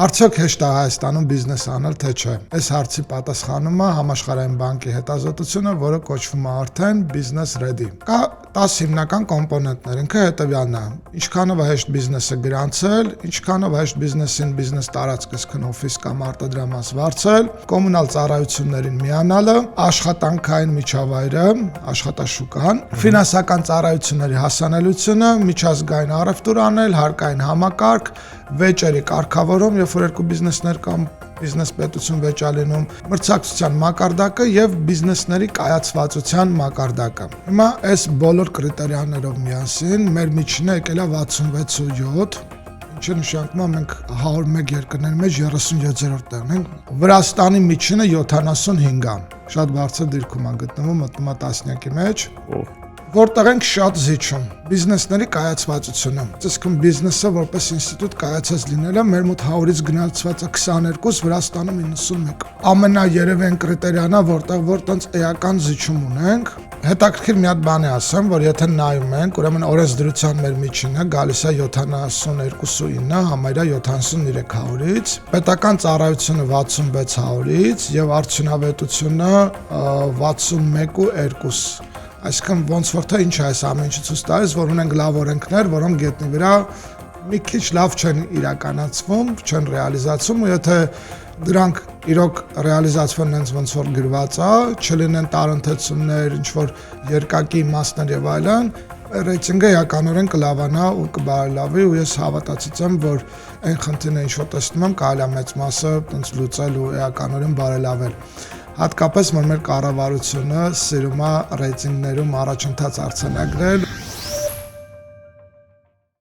Արդյոք հեշտ է Հայաստանում բիզնես անել, թե չէ։ Այս հարցի պատասխանումը Համաշխարհային բանկի հետազոտությունը, որը կոչվում է արդեն Business Ready։ Կա 10 հիմնական կոմպոնենտներ, ինքը հետևյալն է. ինչքանով է հեշտ բիզնեսը գրանցել, ինչքանով հեշտ բիզնեսին բիզնես տարածք, այսինքն օֆիս կամ արտադրամաս վարձել, կոմունալ ծառայություններին միանալը, աշխատանքային միջավայրը, աշխատաշուկան, ֆինանսական ծառայությունների հասանելիությունը, միջազգային առևտուր անել, հարկային համակարգ, վեճերի կարգավորում, երբ որ երկու բիզնեսներ կամ բիզնես պետություն վեճ է լինում, մրցակցության մակարդակը եւ բիզնեսների կայացվածության մակարդակը։ Հիմա այս բոլոր կրիտերիաներով միասին մեր միջինը եկել է 66.7, ինչը նշանակում է մենք 101 երկրների մեջ 37-րդ տեղն ենք։ Վրաստանի միջինը 75 է։ Շատ բարձր դիրքում է գտնվում, մտնում է տասնյակի մեջ։ Որտեղ ենք շատ զիջում բիզնեսների կայացվածությունը։ Այսինքն բիզնեսը որպես ինստիտուտ կայացած լինելը մեր մոտ 100-ից գնացվածը 22, Վրաստանում 91։ Ամենաերևեն կրիտերիան է, որտեղ տենց էական զիջում ունենք։ Հետաքրքիր մի հատ բան է ասեմ, որ եթե նայում ենք, ուրեմն օրենսդրության մեր միջինը գալիս է 72.9, համարյա 73%-ից, պետական ծառայությունը 66%-ից եւ արդյունավետությունը 61.2%։ Այսինքն ոնց որ թե ինչ է այս ամեն ինչը ցույց տալիս, որ ունենք լավ օրենքներ, որոնք գետնի վրա մի քիչ լավ չեն իրականացվում, չեն ռեալիզացվում, ու եթե դրանք իրոք ռեալիզացվեն հենց ոնց որ գրված է, չլինեն տարընթացումներ, ինչ որ երկակի իմաստներ եւ այլն, ռեյտինգը էականորեն կլավանա ու կբարելավի, ու ես հավատացած եմ, որ այն խնդիրները ինչ որ տեսնում եմ, կարելի է մեծ մասը տենց լուծել ու էականորեն բարելավել։ Հատկապես որ մեր կառավարությունը սիրում է ռեյտինգներում առաջընթաց արձանագրել։